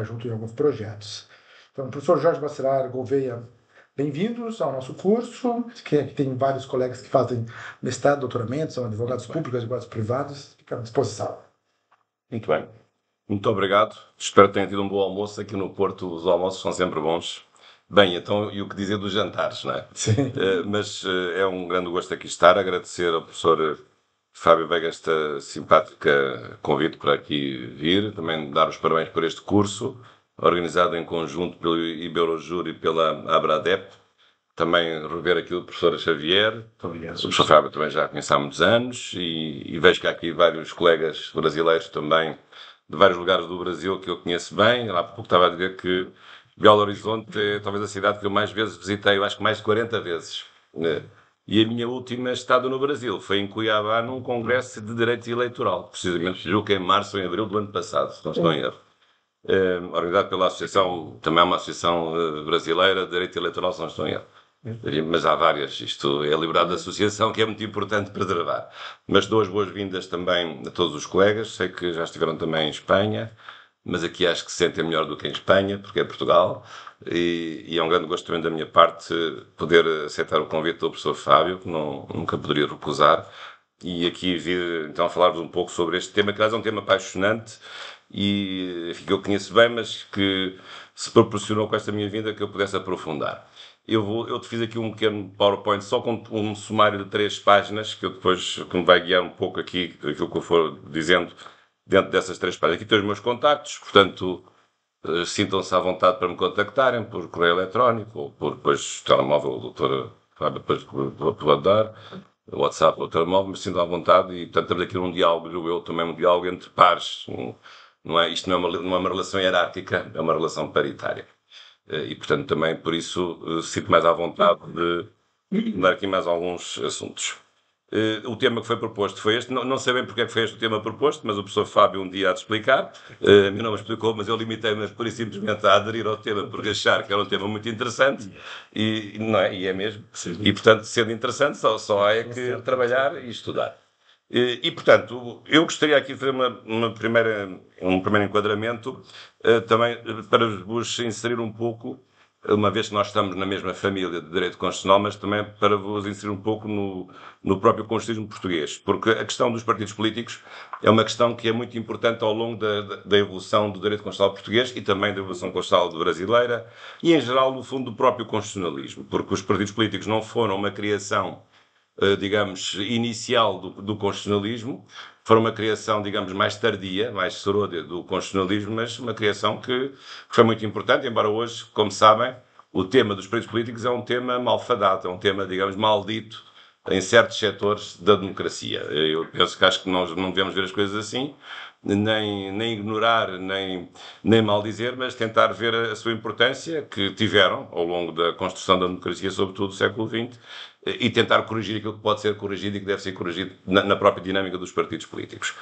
junto em alguns projetos. Então, professor Jorge Bacelar Gouveia, bem-vindos ao nosso curso, que tem vários colegas que fazem mestrado, doutoramento, são advogados públicos, advogados privados, fica à disposição. Muito bem. Muito obrigado. Espero que tenham tido um bom almoço. Aqui no Porto os almoços são sempre bons. Bem, então, e o que dizer dos jantares, não é? Sim. Mas é um grande gosto aqui estar. Agradecer ao professor Fábio Veiga esta simpática convite para aqui vir. Também dar os parabéns por este curso, organizado em conjunto pelo Iberojur e pela Abradep. Também rever aqui o professor Xavier. Obrigado. O professor Fábio também já conheço há muitos anos e vejo que há aqui vários colegas brasileiros também, de vários lugares do Brasil que eu conheço bem. Há pouco estava a dizer que Belo Horizonte é talvez a cidade que eu mais vezes visitei, eu acho que mais de 40 vezes. E a minha última estada no Brasil foi em Cuiabá, num congresso de direito eleitoral, precisamente, julgo que em março ou em abril do ano passado, se não estou em erro. Organizado pela associação, também é uma associação brasileira de direito eleitoral, se não estou em erro. Mas há várias, isto é a liberdade de associação que é muito importante preservar. Mas dou as boas-vindas também a todos os colegas, sei que já estiveram também em Espanha, mas aqui acho que se sentem melhor do que em Espanha, porque é Portugal, e é um grande gosto também da minha parte poder aceitar o convite do professor Fábio, que nunca poderia recusar, e aqui vir então a falar-vos um pouco sobre este tema, que aliás é um tema apaixonante, e que eu conheço bem, mas que se proporcionou com esta minha vinda que eu pudesse aprofundar. Eu te fiz aqui um pequeno PowerPoint só com um sumário de 3 páginas, que eu depois que me vai guiar um pouco aqui, aquilo que eu for dizendo dentro dessas 3 páginas. Aqui tenho os meus contactos, portanto, sintam-se à vontade para me contactarem por correio eletrónico ou por depois telemóvel, o doutor Fábio depois pode dar, WhatsApp ou telemóvel, mas sintam à vontade e, portanto, temos aqui um diálogo, eu também um diálogo entre pares, não é, isto não é uma relação hierárquica, é uma relação paritária. E, portanto, também por isso sinto mais à vontade de dar aqui mais alguns assuntos. O tema que foi proposto foi este. Não sei bem porque é que foi este o tema proposto, mas o professor Fábio um dia há de explicar. A mim não me explicou, mas eu limitei-me por isso simplesmente a aderir ao tema, porque achar que era um tema muito interessante, não é? E é mesmo. E, portanto, sendo interessante, só há é que trabalhar e estudar. E, portanto, eu gostaria aqui de fazer um primeiro enquadramento, também para vos inserir um pouco, uma vez que nós estamos na mesma família de direito constitucional, mas também para vos inserir um pouco no próprio constitucionalismo português, porque a questão dos partidos políticos é uma questão que é muito importante ao longo da evolução do direito constitucional português e também da evolução constitucional brasileira e, em geral, no fundo, do próprio constitucionalismo, porque os partidos políticos não foram uma criação digamos, inicial do constitucionalismo, foi uma criação, digamos, mais tardia, mais sorôdia do constitucionalismo, mas uma criação que foi muito importante, embora hoje, como sabem, o tema dos partidos políticos é um tema malfadado, é um tema, digamos, maldito em certos setores da democracia. Eu penso que acho que nós não devemos ver as coisas assim, nem ignorar, nem maldizer, mas tentar ver a sua importância que tiveram ao longo da construção da democracia, sobretudo do século XX, e tentar corrigir aquilo que pode ser corrigido e que deve ser corrigido na própria dinâmica dos partidos políticos.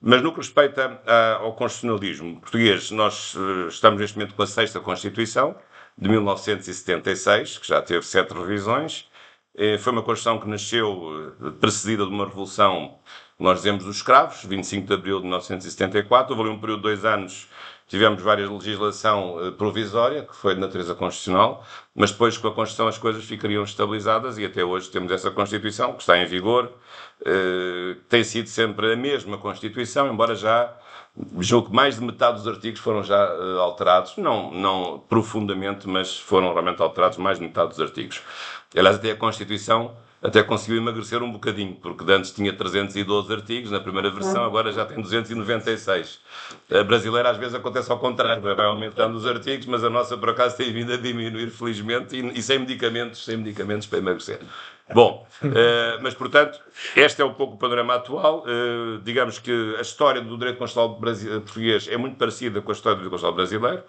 Mas no que respeita ao constitucionalismo português, nós estamos neste momento com a 6ª Constituição, de 1976, que já teve 7 revisões. Foi uma Constituição que nasceu precedida de uma revolução, nós dizemos, dos escravos, 25 de abril de 1974. Houve ali um período de 2 anos, tivemos várias legislação provisória, que foi de natureza constitucional, mas depois com a Constituição as coisas ficariam estabilizadas e até hoje temos essa Constituição, que está em vigor, tem sido sempre a mesma Constituição, embora já, julgo que mais de metade dos artigos foram já alterados, não profundamente, mas foram realmente alterados mais de metade dos artigos. Aliás, até a Constituição até conseguiu emagrecer um bocadinho, porque de antes tinha 312 artigos na primeira versão, agora já tem 296. A brasileira às vezes acontece ao contrário, vai aumentando os artigos, mas a nossa por acaso tem vindo a diminuir, felizmente, e sem medicamentos para emagrecer. Bom, mas portanto, este é um pouco o panorama atual. Digamos que a história do direito constitucional português é muito parecida com a história do direito constitucional brasileiro.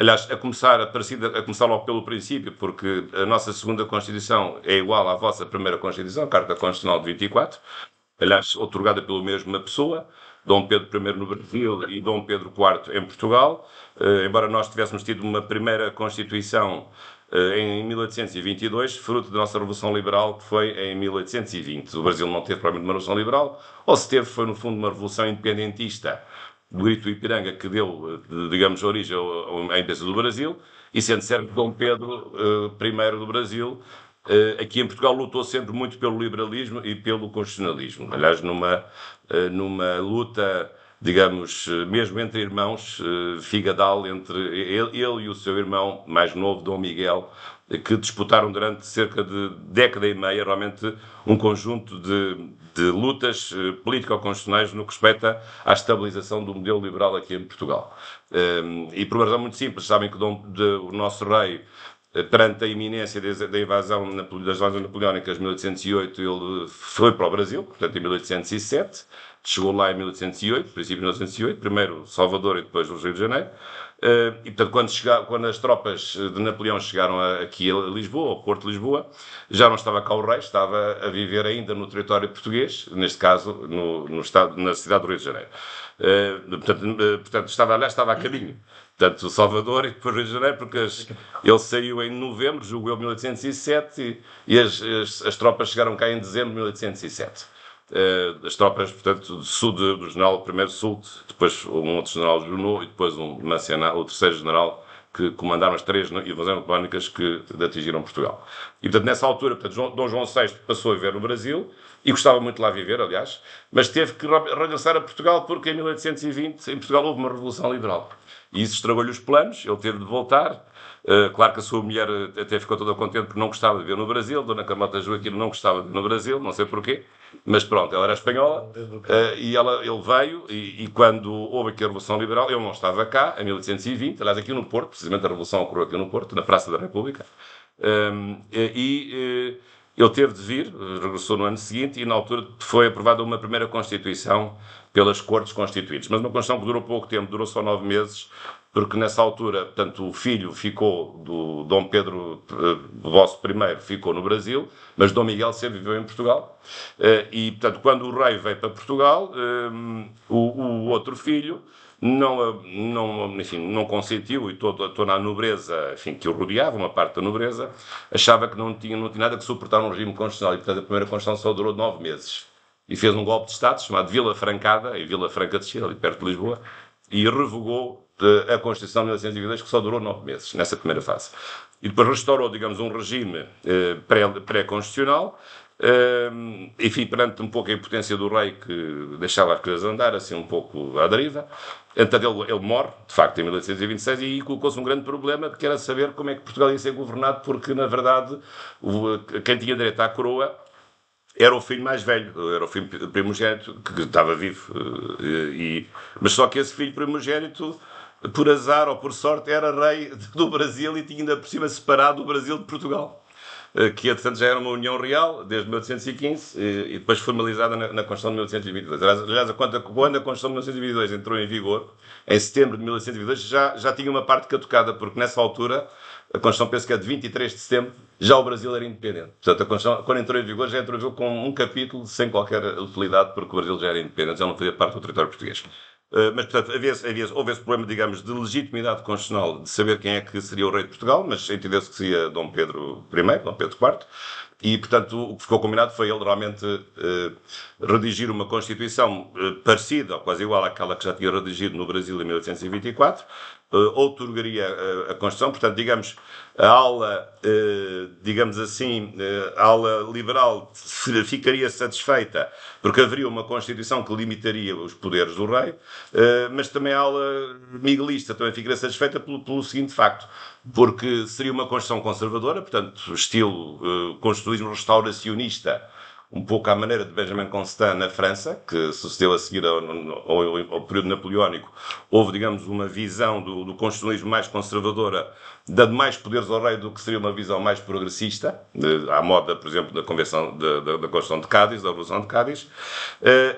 Aliás, a começar logo pelo princípio, porque a nossa 2ª Constituição é igual à vossa 1ª Constituição, a Carta Constitucional de 24, aliás, outorgada pela mesma pessoa, Dom Pedro I no Brasil e Dom Pedro IV em Portugal. Embora nós tivéssemos tido uma primeira Constituição em 1822, fruto da nossa Revolução Liberal, que foi em 1820. O Brasil não teve propriamente uma Revolução Liberal, ou se teve, foi no fundo uma Revolução Independentista, do Grito do Ipiranga que deu, digamos, origem à independência do Brasil, e sendo certo que Dom Pedro I do Brasil, aqui em Portugal lutou sempre muito pelo liberalismo e pelo constitucionalismo. Aliás, numa luta, digamos, mesmo entre irmãos, figadal, entre ele e o seu irmão mais novo, Dom Miguel, que disputaram durante cerca de década e meia, realmente, um conjunto de lutas político-constitucionais no que respeita à estabilização do modelo liberal aqui em Portugal. E por uma razão muito simples, sabem que o nosso rei, perante a iminência da invasão das invasões napoleónicas de 1808, ele foi para o Brasil, portanto em 1807, chegou lá em 1808, princípio de 1808, primeiro Salvador e depois o Rio de Janeiro. E portanto quando as tropas de Napoleão chegaram aqui a Lisboa, ao Porto de Lisboa, já não estava cá o rei, estava a viver ainda no território português, neste caso na cidade do Rio de Janeiro. Portanto estava a caminho. Portanto, Salvador e depois Rio de Janeiro, porque ele saiu em novembro, julgo eu, 1807, e as tropas chegaram cá em dezembro de 1807. As tropas, portanto, do general primeiro Soult, depois um outro general Junot e depois o terceiro general, que comandaram as 3 invasões napoleónicas que atingiram Portugal. E, portanto, nessa altura, portanto, Dom João VI passou a viver no Brasil, e gostava muito de lá viver, aliás, mas teve que regressar a Portugal porque em 1820 em Portugal houve uma revolução liberal. E isso estragou-lhe os planos, ele teve de voltar. Claro que a sua mulher até ficou toda contente porque não gostava de viver no Brasil, Dona Carlota Joaquina não gostava de viver no Brasil, não sei porquê, mas pronto, ela era espanhola, e ele veio, e quando houve aqui a Revolução Liberal, ele não estava cá, em 1820, aliás aqui no Porto, precisamente a Revolução ocorreu aqui no Porto, na Praça da República, ele teve de vir, regressou no ano seguinte, e na altura foi aprovada uma primeira Constituição pelas Cortes Constituintes. Mas uma Constituição que durou pouco tempo, durou só 9 meses, porque nessa altura, portanto, o filho ficou, do Dom Pedro vosso I, ficou no Brasil, mas Dom Miguel sempre viveu em Portugal. E, portanto, quando o rei veio para Portugal, o outro filho não consentiu, e toda a nobreza, enfim, que o rodeava, uma parte da nobreza, achava que não tinha nada que suportar um regime constitucional, e portanto a primeira Constituição só durou 9 meses. E fez um golpe de Estado chamado Vila Francada, em Vila Franca de Xira, ali perto de Lisboa, e revogou a Constituição de 1922, que só durou 9 meses, nessa primeira fase. E depois restaurou, digamos, um regime pré-constitucional, enfim, perante um pouco a impotência do rei, que deixava as coisas andar, assim, um pouco à deriva. Então ele morre, de facto, em 1826, e aí colocou-se um grande problema, que era saber como é que Portugal ia ser governado, porque, na verdade, quem tinha direito à coroa era o filho mais velho, era o filho primogênito, que estava vivo. Mas só que esse filho primogênito, por azar ou por sorte, era rei do Brasil e tinha ainda por cima separado o Brasil de Portugal, que portanto já era uma união real desde 1815 e depois formalizada na Constituição de 1822. Aliás, quando a Constituição de 1822 entrou em vigor, em setembro de 1822, já tinha uma parte caducada, porque nessa altura, a Constituição, penso que é de 23 de setembro, já o Brasil era independente. Portanto, a Constituição, quando entrou em vigor, já entrou em vigor com um capítulo sem qualquer utilidade, porque o Brasil já era independente, já não fazia parte do território português. Mas, portanto, houve esse problema, digamos, de legitimidade constitucional de saber quem é que seria o rei de Portugal, mas entendeu-se que seria Dom Pedro I, Dom Pedro IV, e, portanto, o que ficou combinado foi ele realmente redigir uma Constituição parecida, ou quase igual àquela que já tinha redigido no Brasil em 1824, outorgaria a Constituição, portanto, digamos, a ala, digamos assim, a ala liberal ficaria satisfeita porque haveria uma Constituição que limitaria os poderes do rei, mas também a ala miguelista também ficaria satisfeita pelo seguinte facto, porque seria uma Constituição conservadora, portanto, estilo constitucionalismo restauracionista, um pouco à maneira de Benjamin Constant na França, que sucedeu a seguir ao período napoleónico. Houve, digamos, uma visão do constitucionalismo mais conservadora, dando mais poderes ao rei do que seria uma visão mais progressista, à moda, por exemplo, da Constituição de Cádiz, da Revolução de Cádiz.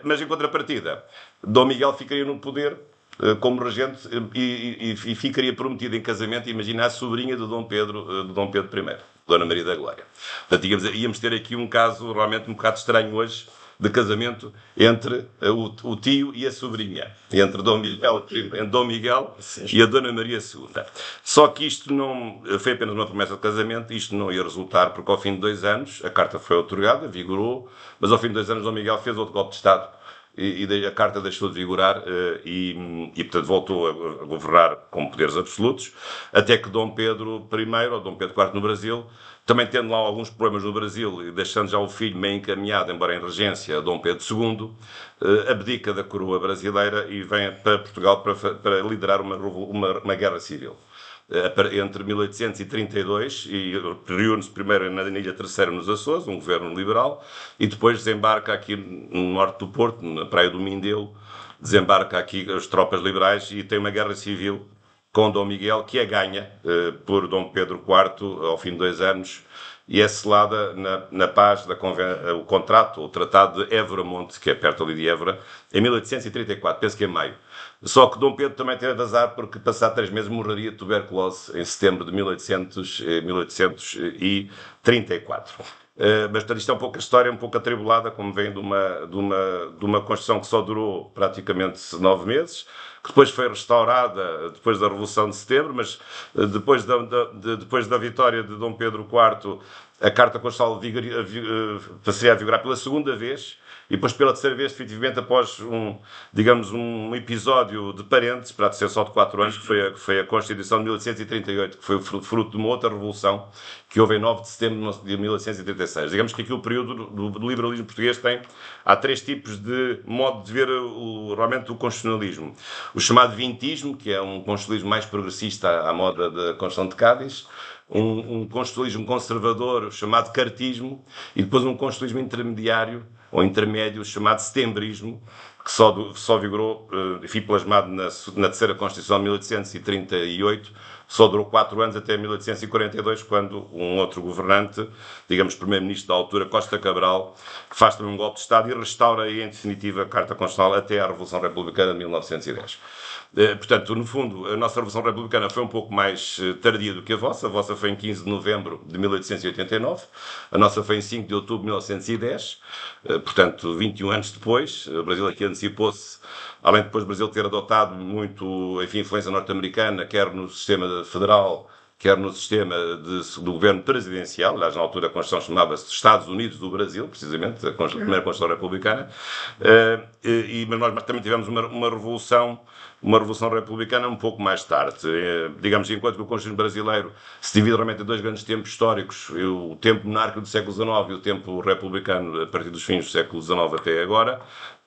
Mas, em contrapartida, Dom Miguel ficaria no poder como regente e ficaria prometido em casamento, imagina, a sobrinha de Dom Pedro I, Dona Maria da Glória. Portanto, íamos ter aqui um caso realmente um bocado estranho hoje, de casamento entre o tio e a sobrinha, entre Dom Miguel e a Dona Maria II. Só que isto não foi apenas uma promessa de casamento, isto não ia resultar, porque ao fim de 2 anos, a carta foi outorgada, vigorou, mas ao fim de 2 anos Dom Miguel fez outro golpe de Estado, e a Carta deixou de vigorar e, portanto, voltou a governar com poderes absolutos, até que Dom Pedro I, ou Dom Pedro IV no Brasil, também tendo lá alguns problemas no Brasil e deixando já o filho meio encaminhado, embora em regência, Dom Pedro II, abdica da coroa brasileira e vem para Portugal para liderar uma guerra civil. Entre 1832 e reúne-se primeiro na Ilha Terceira, nos Açores, um governo liberal, e depois desembarca aqui no norte do Porto, na praia do Mindelo, desembarca aqui as tropas liberais e tem uma guerra civil com Dom Miguel, que é ganha por Dom Pedro IV ao fim de 2 anos, e é selada na paz, o contrato, o Tratado de Évora-Monte, que é perto ali de Évora, em 1834, penso que é maio. Só que Dom Pedro também teve azar, porque passado 3 meses morreria de tuberculose em setembro de 1834. Mas portanto, isto é um pouco a história, um pouco atribulada, como vem de uma construção que só durou praticamente 9 meses, que depois foi restaurada depois da Revolução de Setembro, mas depois da vitória de Dom Pedro IV, a Carta Constitucional passaria a vigorar pela segunda vez, e depois pela terceira vez, efetivamente, após um episódio de parentes, para ser só de 4 anos, que foi a Constituição de 1838, que foi o fruto de uma outra revolução, que houve em 9 de setembro de 1836. Digamos que aqui o período do liberalismo português há 3 tipos de modo de ver realmente o constitucionalismo. O chamado vintismo, que é um constitucionalismo mais progressista à moda da Constituição de Cádiz, um constitucionalismo conservador chamado cartismo, e depois um constitucionalismo intermediário, ou intermédio, chamado setembrismo, que só vigorou, enfim, plasmado na terceira Constituição de 1838, só durou 4 anos até 1842, quando um outro governante, digamos, primeiro-ministro da altura, Costa Cabral, que faz também um golpe de Estado e restaura em definitiva a Carta Constitucional até à Revolução Republicana de 1910. Portanto, no fundo, a nossa Revolução Republicana foi um pouco mais tardia do que a vossa foi em 15 de novembro de 1889, a nossa foi em 5 de outubro de 1910, portanto, 21 anos depois. O Brasil aqui antecipou-se, além de depois do Brasil ter adotado muito, enfim, influência norte-americana, quer no sistema federal, quer no sistema do governo presidencial. Aliás, na altura a Constituição chamava-se Estados Unidos do Brasil, precisamente, a primeira Constituição Republicana, mas nós também tivemos uma revolução republicana um pouco mais tarde. Digamos, enquanto que o constitucionalismo brasileiro se divide realmente em 2 grandes tempos históricos, o tempo monárquico do século XIX e o tempo republicano a partir dos fins do século XIX até agora,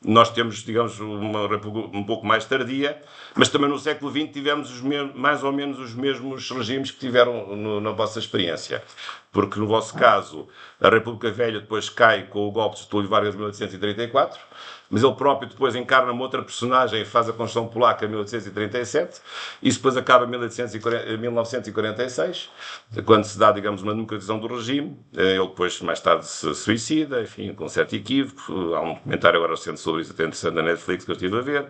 nós temos, digamos, uma república um pouco mais tardia, mas também no século XX tivemos mais ou menos os mesmos regimes que tiveram na vossa experiência. Porque, no vosso caso, a República Velha depois cai com o golpe de Getúlio Vargas de 1834, mas ele próprio depois encarna uma outra personagem e faz a Constituição Polaca em 1837, isso depois acaba em 1946, quando se dá, digamos, uma democratização do regime. Ele depois, mais tarde, se suicida, enfim, com certo equívoco. Há um comentário agora recente sobre isso, até interessante, na Netflix, que eu estive a ver.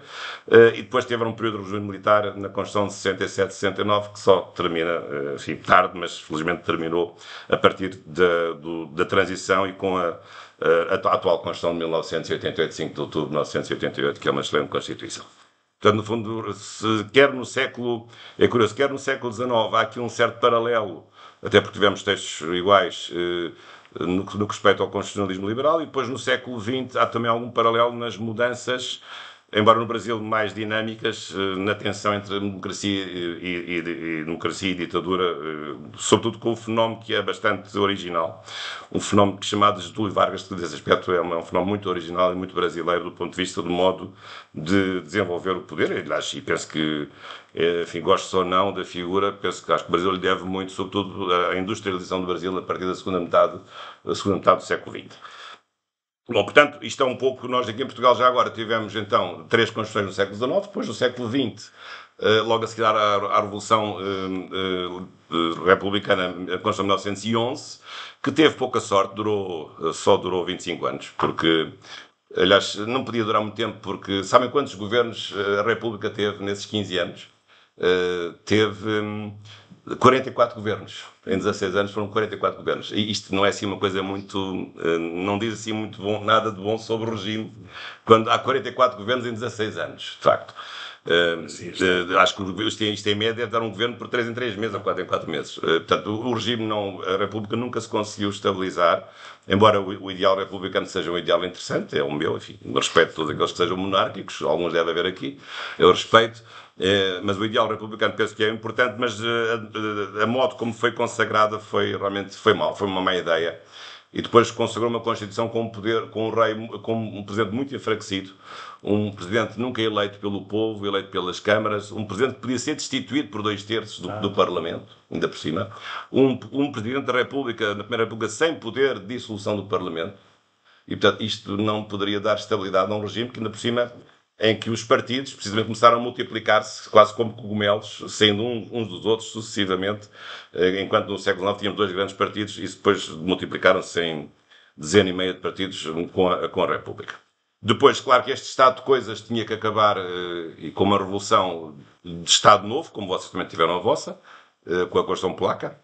E depois teve um período de regime militar na Constituição de 67-69, que só termina, enfim, tarde, mas felizmente terminou a partir da transição e com a atual Constituição de 1988, 5 de outubro de 1988, que é uma excelente Constituição. Portanto, no fundo, quer no século XIX há aqui um certo paralelo, até porque tivemos textos iguais no que respeita ao constitucionalismo liberal, e depois no século XX há também algum paralelo nas mudanças, embora no Brasil mais dinâmicas, na tensão entre democracia e ditadura, sobretudo com um fenómeno que é bastante original, um fenómeno chamado de Getúlio Vargas, que nesse aspecto é um fenómeno muito original e muito brasileiro do ponto de vista do modo de desenvolver o poder. E penso que, enfim, gosto ou não da figura, acho que o Brasil lhe deve muito, sobretudo à industrialização do Brasil a partir da segunda metade do século XX. Bom, portanto, isto é um pouco. Nós aqui em Portugal já agora tivemos então 3 constituições no século XIX, depois no século XX, logo a seguir à Revolução Republicana, a Constituição de 1911, que teve pouca sorte, só durou 25 anos, porque, aliás, não podia durar muito tempo, porque sabem quantos governos a República teve nesses 15 anos? Teve 44 governos. Em 16 anos foram 44 governos. E isto não é assim uma coisa muito. Não diz assim muito bom, nada de bom sobre o regime, quando há 44 governos em 16 anos, de facto. Acho que isto em média é dar um governo por 3 em 3 meses ou 4 em 4 meses. Portanto, o regime, a República nunca se conseguiu estabilizar, embora o ideal republicano seja um ideal interessante, é o meu, enfim, respeito todos aqueles que sejam monárquicos, alguns deve haver aqui, eu respeito, mas o ideal republicano penso que é importante, mas a modo como foi consagrada realmente foi mal, foi uma má ideia. E depois consagrou uma Constituição com um poder, com um rei, com um presidente muito enfraquecido, um presidente nunca eleito pelo povo, eleito pelas câmaras, um presidente que podia ser destituído por 2/3 do Parlamento, ainda por cima, um presidente da República, na Primeira República, sem poder de dissolução do Parlamento. E, portanto, isto não poderia dar estabilidade a um regime que, ainda por cima, em que os partidos precisamente começaram a multiplicar-se quase como cogumelos, saindo uns dos outros sucessivamente, enquanto no século XIX tínhamos 2 grandes partidos e depois multiplicaram-se em dezena e meia de partidos com a República. Depois, claro que este estado de coisas tinha que acabar e com uma revolução de Estado Novo, como vocês também tiveram a vossa, com a Constituição Polaca.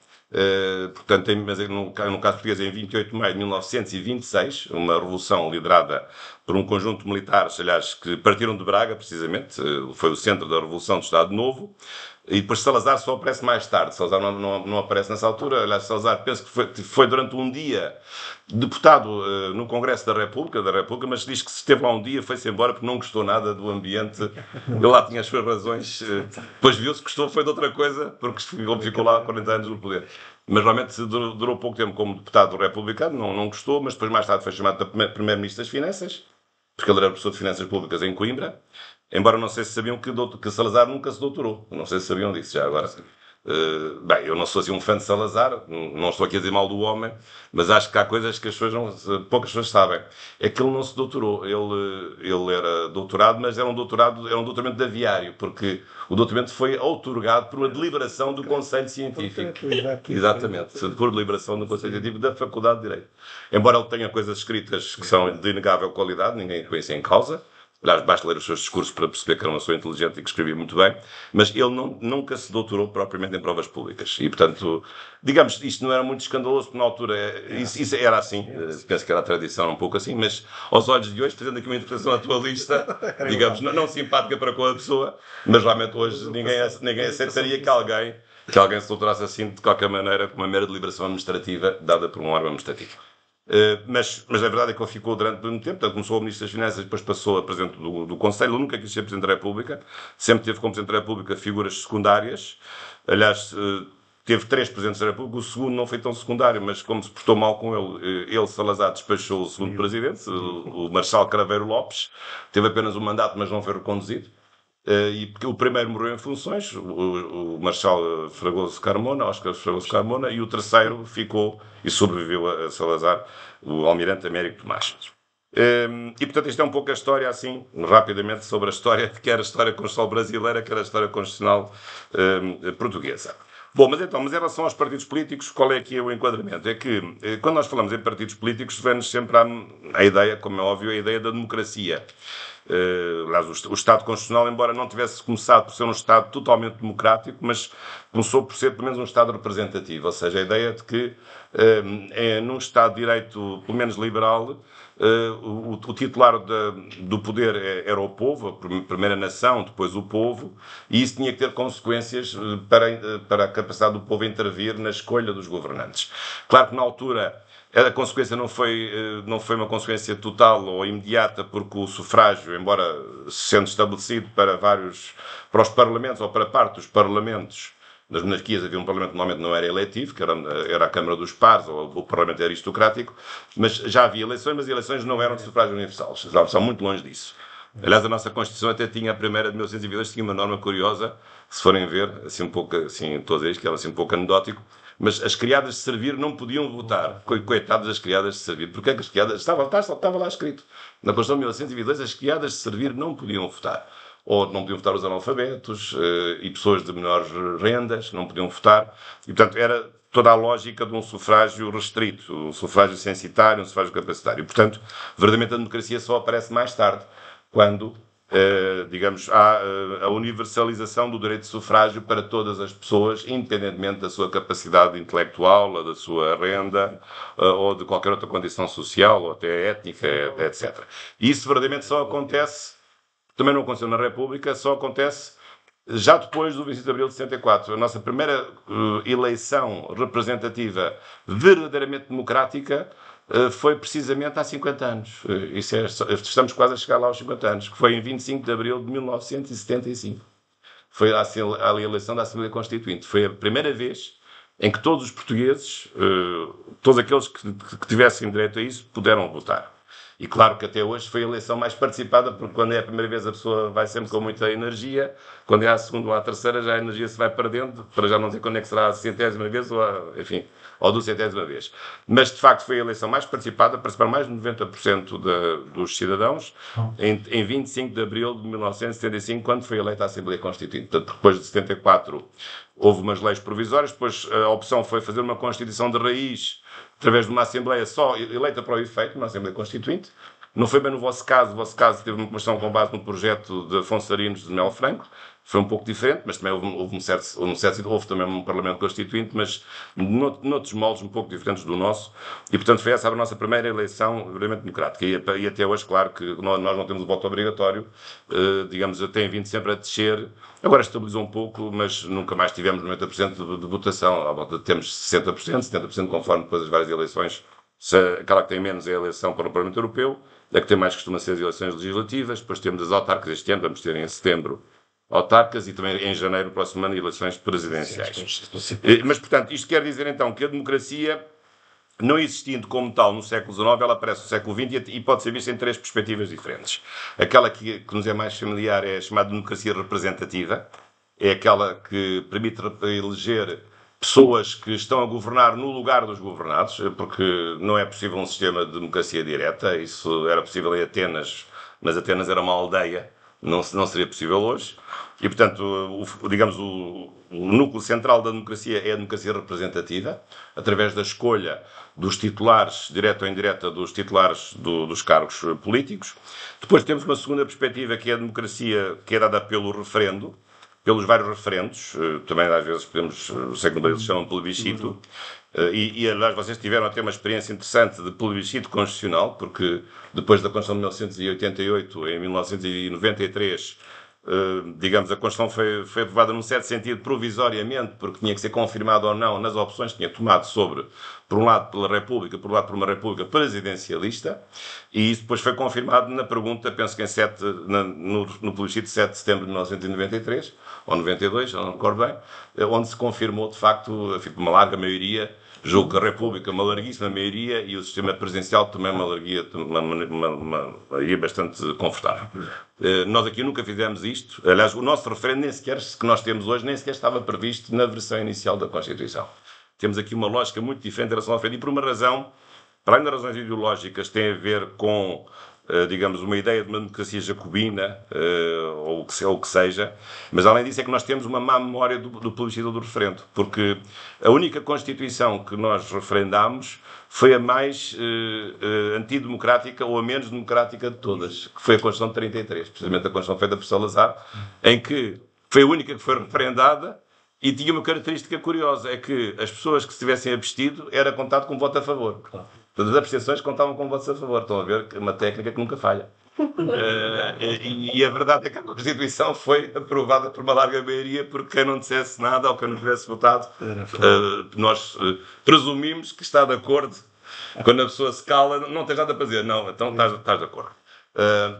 Portanto, mas no caso português, em 28 de maio de 1926, uma revolução liderada por um conjunto de militares, aliás, que partiram de Braga, precisamente, foi o centro da Revolução do Estado Novo, e depois Salazar só aparece mais tarde. Salazar não aparece nessa altura. Aliás, Salazar penso que foi durante um dia deputado no Congresso da República, mas diz que se esteve lá um dia, foi-se embora porque não gostou nada do ambiente. Ele lá tinha as suas razões. Depois viu-se que gostou, foi de outra coisa, porque ficou lá 40 anos no poder. Mas realmente durou pouco tempo como deputado republicano, não gostou, mas depois mais tarde foi chamado para Primeiro-Ministro das Finanças, porque ele era professor de Finanças Públicas em Coimbra. Embora não sei se sabiam que Salazar nunca se doutorou. Não sei se sabiam disso já agora. Bem, eu não sou assim um fã de Salazar, não estou aqui a dizer mal do homem, mas acho que há coisas que poucas pessoas sabem. É que ele não se doutorou. Ele era doutorado, mas era um doutoramento de aviário, porque o doutoramento foi outorgado por uma deliberação do Conselho Científico. Exatamente, por deliberação do Conselho Científico da Faculdade de Direito. Embora ele tenha coisas escritas que são de inegável qualidade, ninguém conhece em causa. Aliás, basta ler os seus discursos para perceber que era uma pessoa inteligente e que escrevia muito bem, mas ele nunca se doutorou propriamente em provas públicas. E, portanto, digamos, isto não era muito escandaloso, porque na altura isso era assim, penso que era a tradição um pouco assim, mas aos olhos de hoje, fazendo aqui uma interpretação atualista, digamos, não simpática para com a pessoa, mas realmente hoje ninguém aceitaria que alguém se doutorasse assim, de qualquer maneira, com uma mera deliberação administrativa dada por um órgão administrativo. Mas a verdade é que ele ficou durante muito tempo, portanto, começou a Ministro das Finanças, depois passou a Presidente do Conselho. Ele nunca quis ser Presidente da República, sempre teve como Presidente da República figuras secundárias. Aliás, teve 3 Presidentes da República, o segundo não foi tão secundário, mas como se portou mal com ele, Salazar, despachou o segundo Presidente, o Marshal Craveiro Lopes, teve apenas um mandato, mas não foi reconduzido. E porque o primeiro morreu em funções, o Marshal Fragoso Carmona, Oscar Fragoso Carmona, e o terceiro ficou e sobreviveu a Salazar, o Almirante Américo Tomás. E portanto isto é um pouco a história, assim, rapidamente, sobre a história, quer a história constitucional brasileira, quer a história constitucional portuguesa. Bom, mas em relação aos partidos políticos, qual é aqui o enquadramento? É que, quando nós falamos em partidos políticos, vem-nos sempre a ideia, como é óbvio, a ideia da democracia. Aliás, o Estado Constitucional, embora não tivesse começado por ser um Estado totalmente democrático, mas começou por ser, pelo menos, um Estado representativo. Ou seja, a ideia de que, num Estado de Direito, pelo menos liberal, o titular do poder era o povo, a primeira nação, depois o povo, e isso tinha que ter consequências para a capacidade do povo intervir na escolha dos governantes. Claro que na altura a consequência não foi uma consequência total ou imediata, porque o sufrágio, embora sendo estabelecido para os parlamentos ou para parte dos parlamentos, nas monarquias havia um parlamento que normalmente não era eletivo, que era a Câmara dos Pares, ou o parlamento aristocrático, mas já havia eleições, mas eleições não eram de sufrágio universal, são muito longe disso. Aliás, a nossa Constituição até tinha, a primeira de 1922, tinha uma norma curiosa, se forem ver, assim um pouco, assim, estou a dizer isto, que era assim um pouco anedótico, mas as criadas de servir não podiam votar. Coitadas das criadas de servir. Porque é que as criadas... Estava lá escrito. Na Constituição de 1922, as criadas de servir não podiam votar. Ou não podiam votar os analfabetos e pessoas de menores rendas, não podiam votar. E, portanto, era toda a lógica de um sufrágio restrito, um sufrágio censitário, um sufrágio capacitário. E, portanto, verdadeiramente a democracia só aparece mais tarde, quando, digamos, há a universalização do direito de sufrágio para todas as pessoas, independentemente da sua capacidade intelectual, ou da sua renda, ou de qualquer outra condição social, ou até étnica, etc. E isso verdadeiramente só acontece também não aconteceu na República, só acontece já depois do 25 de Abril de 74. A nossa primeira eleição representativa verdadeiramente democrática foi precisamente há 50 anos. Estamos quase a chegar lá aos 50 anos, que foi em 25 de Abril de 1975. Foi a eleição da Assembleia Constituinte. Foi a primeira vez em que todos os portugueses, todos aqueles que tivessem direito a isso, puderam votar. E claro que até hoje foi a eleição mais participada, porque quando é a primeira vez a pessoa vai sempre com muita energia, quando é a segunda ou a terceira já a energia se vai perdendo, para já não dizer quando é que será a centésima vez ou ou do centésima vez. Mas, de facto, foi a eleição mais participada, participaram mais de 90% dos cidadãos, em 25 de abril de 1975, quando foi eleita a Assembleia Constituinte. Portanto, depois de 74 houve umas leis provisórias, depois a opção foi fazer uma Constituição de raiz, através de uma Assembleia só eleita para o efeito, uma Assembleia Constituinte. Não foi bem no vosso caso. O vosso caso teve uma Constituição com base no projeto de Afonso Arinos de Melo Franco. Foi um pouco diferente, mas também houve também um Parlamento Constituinte, mas noutros moldes um pouco diferentes do nosso. E, portanto, foi essa a nossa primeira eleição verdadeiramente democrática. E até hoje, claro, que nós não temos o voto obrigatório, digamos, tem vindo sempre a descer. Agora estabilizou um pouco, mas nunca mais tivemos 90% de votação. À volta temos 60%, 70%, conforme depois as várias eleições. Aquela que tem menos é a eleição para o Parlamento Europeu, a que tem mais costuma ser as eleições legislativas, depois temos as autárquicas este ano, vamos ter em setembro autárquicas e também em janeiro, próximo ano, eleições presidenciais. Mas, portanto, isto quer dizer então que a democracia, não existindo como tal no século XIX, ela aparece no século XX e pode ser vista em três perspectivas diferentes. Aquela que nos é mais familiar é a chamada democracia representativa, é aquela que permite eleger pessoas que estão a governar no lugar dos governados, porque não é possível um sistema de democracia direta. Isso era possível em Atenas, mas Atenas era uma aldeia, não seria possível hoje. E, portanto, o núcleo central da democracia é a democracia representativa, através da escolha dos titulares, direta ou indireta, dos titulares dos cargos políticos. Depois temos uma segunda perspectiva, que é a democracia que é dada pelo referendo, pelos vários referendos, também às vezes sei que eles chamam plebiscito, e aliás vocês tiveram até uma experiência interessante de plebiscito constitucional, porque depois da Constituição de 1988, em 1993, digamos, a Constituição foi aprovada num certo sentido provisoriamente, porque tinha que ser confirmado ou não nas opções que tinha tomado sobre, por um lado pela República, por um lado por uma República presidencialista, e isso depois foi confirmado na pergunta, penso que no plebiscito de 7 de setembro de 1993, ou 92, não recordo bem, onde se confirmou de facto uma larga maioria, julgo que a República uma larguíssima maioria e o sistema presidencial também uma maioria bastante confortável. Nós aqui nunca fizemos isto. Aliás, o nosso referendo que nós temos hoje nem sequer estava previsto na versão inicial da Constituição. Temos aqui uma lógica muito diferente em relação ao referendo e por uma razão, para além das razões ideológicas, tem a ver com, digamos, uma ideia de uma democracia jacobina, ou o que seja, mas além disso é que nós temos uma má memória do plebiscito do referendo, porque a única Constituição que nós referendámos foi a mais antidemocrática ou a menos democrática de todas, que foi a Constituição de 33, precisamente a Constituição feita por Salazar, em que foi a única que foi referendada e tinha uma característica curiosa, é que as pessoas que se tivessem abstido era contado como voto a favor. Todas as abstenções contavam como votos a favor. Estão a ver que é uma técnica que nunca falha. E a verdade é que a Constituição foi aprovada por uma larga maioria porque quem não dissesse nada ou quem não tivesse votado, nós presumimos que está de acordo. Quando a pessoa se cala, não tens nada para dizer. Não, então estás de acordo.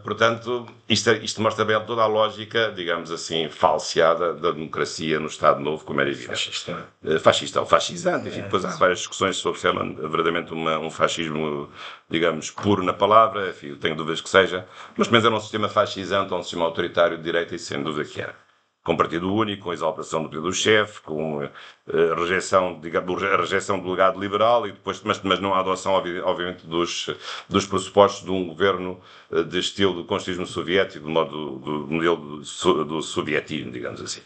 Portanto, isto mostra bem toda a lógica, digamos assim, falseada da democracia no Estado Novo, como era evidente. Fascista ou fascisante, enfim, depois há várias discussões sobre se é verdadeiramente um fascismo, digamos, puro na palavra, enfim, tenho dúvidas que seja, mas pelo menos era um sistema fascisante ou um sistema autoritário de direita, e sem dúvida que era. Com partido único, com exaltação do poder do chefe, com a rejeição do legado liberal, e depois, mas não a adoção, obviamente, dos pressupostos de um governo de estilo do constitucionalismo soviético, do modelo do sovietismo, digamos assim.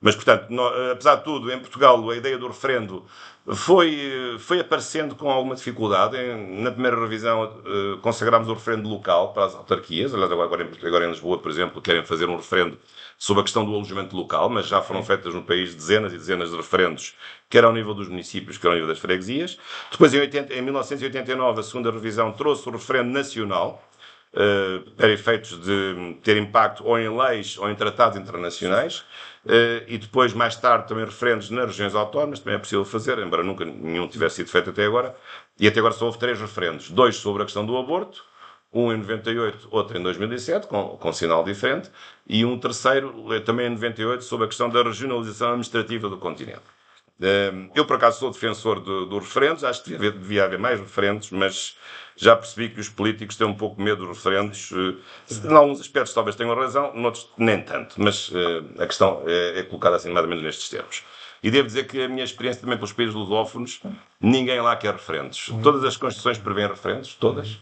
Mas, portanto, apesar de tudo, em Portugal, a ideia do referendo foi aparecendo com alguma dificuldade. Na primeira revisão, consagrámos o referendo local para as autarquias. Aliás, agora em Lisboa, por exemplo, querem fazer um referendo sobre a questão do alojamento local, mas já foram feitas no país dezenas e dezenas de referendos, quer ao nível dos municípios, quer ao nível das freguesias. Depois, em 1989, a segunda revisão trouxe o referendo nacional, para efeitos de ter impacto ou em leis ou em tratados internacionais, e depois, mais tarde, também referendos nas regiões autónomas, também é possível fazer, embora nunca nenhum tivesse sido feito até agora, e até agora só houve 3 referendos, 2 sobre a questão do aborto, um em 98, outro em 2007, com sinal diferente, e um terceiro, também em 98, sobre a questão da regionalização administrativa do continente. Eu, por acaso, sou defensor dos referendos, acho que devia haver mais referendos, mas já percebi que os políticos têm um pouco medo dos referendos. Em alguns aspectos talvez tenham razão, noutros nem tanto, mas a questão é colocada assim mais ou menos nestes termos. E devo dizer que a minha experiência também pelos países lusófonos, ninguém lá quer referendos. Todas as constituições prevêem referendos, todas.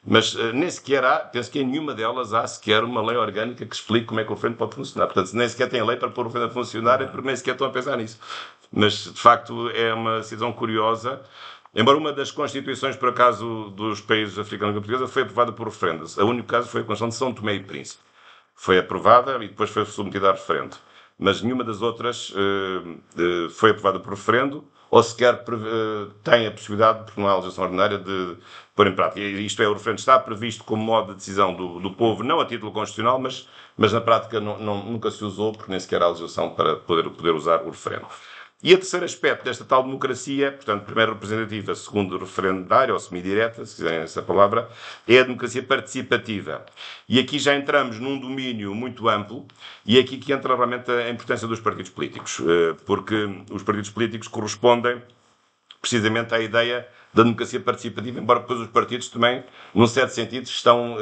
Mas nem sequer há, penso que em nenhuma delas há sequer uma lei orgânica que explique como é que o referendo pode funcionar. Portanto, nem sequer tem lei para pôr o referendo a funcionar, porque nem sequer estão a pensar nisso. Mas, de facto, é uma decisão curiosa. Embora uma das constituições, por acaso, dos países africanos e portuguesa foi aprovada por referendo. O único caso foi a Constituição de São Tomé e Príncipe. Foi aprovada e depois foi submetida a referendo. Mas nenhuma das outras foi aprovada por referendo, ou sequer tem a possibilidade, por uma legislação ordinária, de pôr em prática. Isto é, o referendo está previsto como modo de decisão do povo, não a título constitucional, mas na prática nunca se usou, porque nem sequer há legislação para poder usar o referendo. E o terceiro aspecto desta tal democracia, portanto, primeiro representativa, segundo referendária ou semidireta, se quiserem essa palavra, é a democracia participativa. E aqui já entramos num domínio muito amplo, e é aqui que entra realmente a importância dos partidos políticos, porque os partidos políticos correspondem precisamente à ideia da democracia participativa, embora depois os partidos também, num certo sentido, estão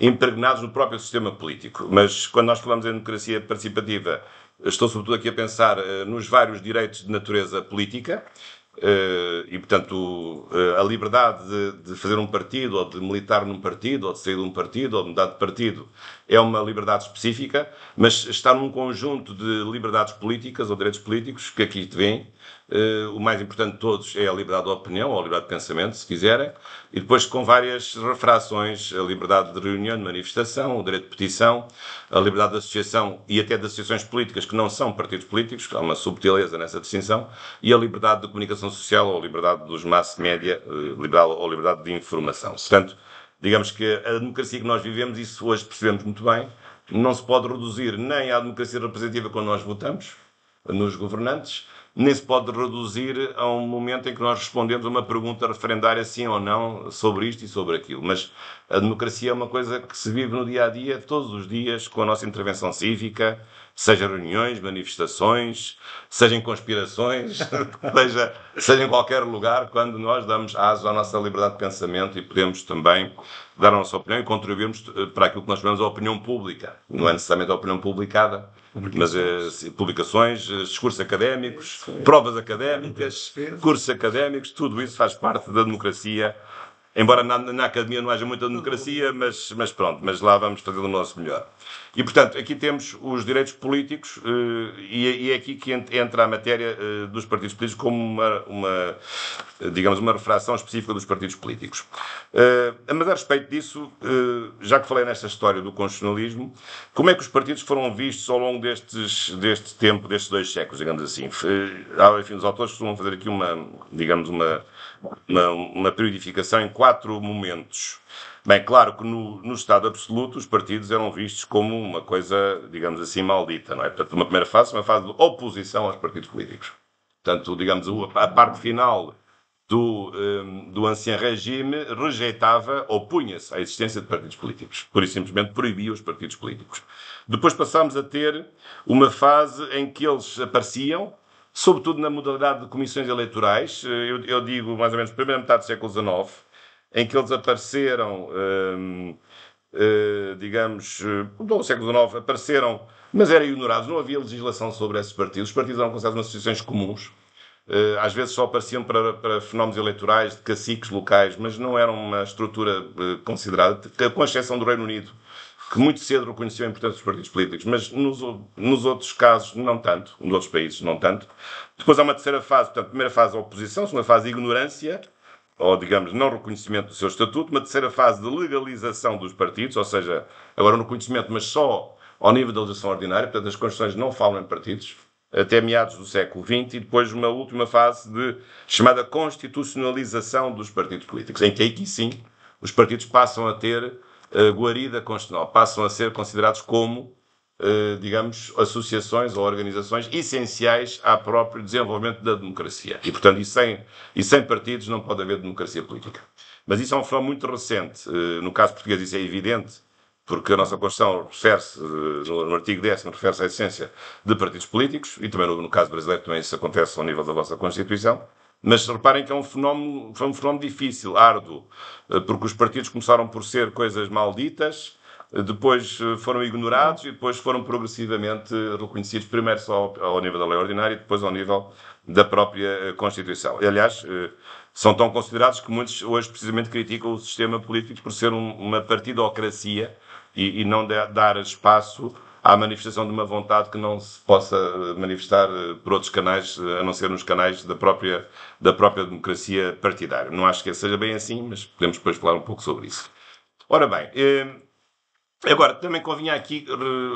impregnados no próprio sistema político. Mas quando nós falamos em democracia participativa, estou sobretudo aqui a pensar nos vários direitos de natureza política e, portanto, a liberdade de fazer um partido, ou de militar num partido, ou de sair de um partido, ou de mudar de partido, é uma liberdade específica, mas está num conjunto de liberdades políticas ou direitos políticos que aqui vêm. O mais importante de todos é a liberdade de opinião, ou a liberdade de pensamento, se quiserem, e depois com várias refrações, a liberdade de reunião, de manifestação, o direito de petição, a liberdade de associação e até de associações políticas que não são partidos políticos, há uma subtileza nessa distinção, e a liberdade de comunicação social, ou a liberdade dos mass media, ou a liberdade de informação. Portanto, digamos que a democracia que nós vivemos, isso hoje percebemos muito bem, não se pode reduzir nem à democracia representativa quando nós votamos, nos governantes, nem se pode reduzir a um momento em que nós respondemos a uma pergunta referendária sim ou não sobre isto e sobre aquilo. Mas a democracia é uma coisa que se vive no dia-a-dia, todos os dias, com a nossa intervenção cívica, seja reuniões, manifestações, seja em conspirações, seja em qualquer lugar, quando nós damos aso à nossa liberdade de pensamento e podemos também dar a nossa opinião e contribuirmos para aquilo que nós chamamos de opinião pública. Não é necessariamente a opinião publicada, mas publicações, discursos académicos, provas académicas, cursos académicos, tudo isso faz parte da democracia. Embora na academia não haja muita democracia, mas pronto, mas lá vamos fazer o nosso melhor. E, portanto, aqui temos os direitos políticos e é aqui que entra a matéria dos partidos políticos como digamos, uma refração específica dos partidos políticos. Mas a respeito disso, já que falei nesta história do constitucionalismo, como é que os partidos foram vistos ao longo deste tempo, destes 2 séculos, digamos assim? Enfim, os autores costumam fazer aqui uma periodificação em 4 momentos. Bem, claro que no Estado absoluto os partidos eram vistos como uma coisa, digamos assim, maldita, não é? Portanto, uma primeira fase, uma fase de oposição aos partidos políticos. Portanto, digamos, a parte final do ancien regime rejeitava, opunha-se à existência de partidos políticos. Por isso, simplesmente proibia os partidos políticos. Depois passámos a ter uma fase em que eles apareciam, sobretudo na modalidade de comissões eleitorais, eu digo mais ou menos primeira metade do século XIX, em que eles apareceram, digamos, no século XIX apareceram, mas eram ignorados, não havia legislação sobre esses partidos, os partidos eram considerados associações comuns, às vezes só apareciam para fenómenos eleitorais de caciques locais, mas não eram uma estrutura considerada, com exceção do Reino Unido, que muito cedo reconheceu a importância dos partidos políticos, mas nos outros casos não tanto, nos outros países não tanto. Depois há uma terceira fase, portanto, primeira fase a oposição, segunda fase a ignorância, ou, digamos, não reconhecimento do seu estatuto, uma terceira fase de legalização dos partidos, ou seja, agora no reconhecimento, mas só ao nível da legislação ordinária, portanto as constituições não falam em partidos, até meados do século XX, e depois uma última fase de chamada constitucionalização dos partidos políticos, em que aqui sim os partidos passam a ter guarida constitucional. Passam a ser considerados como, digamos, associações ou organizações essenciais ao próprio desenvolvimento da democracia. E, portanto, e sem partidos não pode haver democracia política. Mas isso é um fenómeno muito recente. No caso português isso é evidente, porque a nossa Constituição refere-se, no artigo 10º, refere-se à essência de partidos políticos, e também no caso brasileiro também isso acontece ao nível da vossa Constituição. Mas reparem que foi um fenómeno difícil, árduo, porque os partidos começaram por ser coisas malditas, depois foram ignorados e depois foram progressivamente reconhecidos, primeiro só ao nível da lei ordinária e depois ao nível da própria Constituição. E, aliás, são tão considerados que muitos hoje precisamente criticam o sistema político por ser uma partidocracia e não dar espaço à manifestação de uma vontade que não se possa manifestar por outros canais, a não ser nos canais da própria democracia partidária. Não acho que seja bem assim, mas podemos depois falar um pouco sobre isso. Ora bem, agora também convinha aqui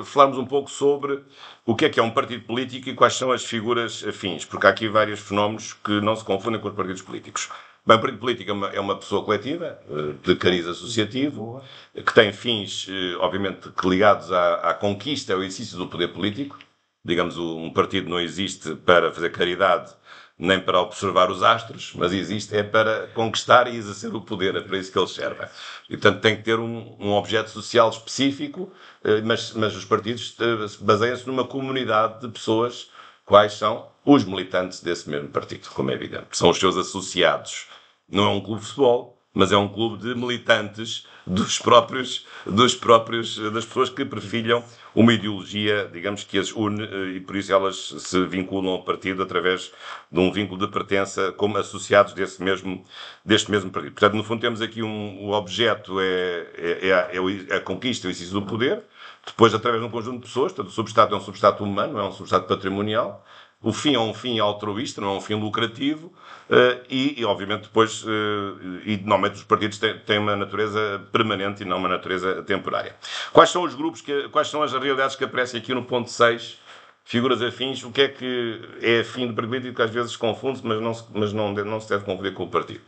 falarmos um pouco sobre o que é um partido político e quais são as figuras afins, porque há aqui vários fenómenos que não se confundem com os partidos políticos. Bem, o partido político é uma pessoa coletiva, de cariz associativo, que tem fins, obviamente, ligados à conquista, ao exercício do poder político. Digamos, um partido não existe para fazer caridade, nem para observar os astros, mas existe para conquistar e exercer o poder, é para isso que eles servem. E, portanto, tem que ter um objeto social específico, mas os partidos baseiam-se numa comunidade de pessoas, quais são os militantes desse mesmo partido, como é evidente. São os seus associados. Não é um clube de futebol, mas é um clube de militantes das pessoas que perfilham uma ideologia, digamos, que as une e por isso elas se vinculam ao partido através de um vínculo de pertença como associados deste mesmo partido. Portanto, no fundo temos aqui o objeto é a conquista, o exercício do poder, depois através de um conjunto de pessoas, portanto o substrato é um substrato humano, não é um substrato patrimonial. O fim é um fim altruísta, não é um fim lucrativo, e obviamente depois, e normalmente os partidos têm uma natureza permanente e não uma natureza temporária. Quais são os grupos, quais são as realidades que aparecem aqui no ponto 6, figuras afins, o que é afim do partido político que às vezes confunde-se, mas não se deve confundir com o partido.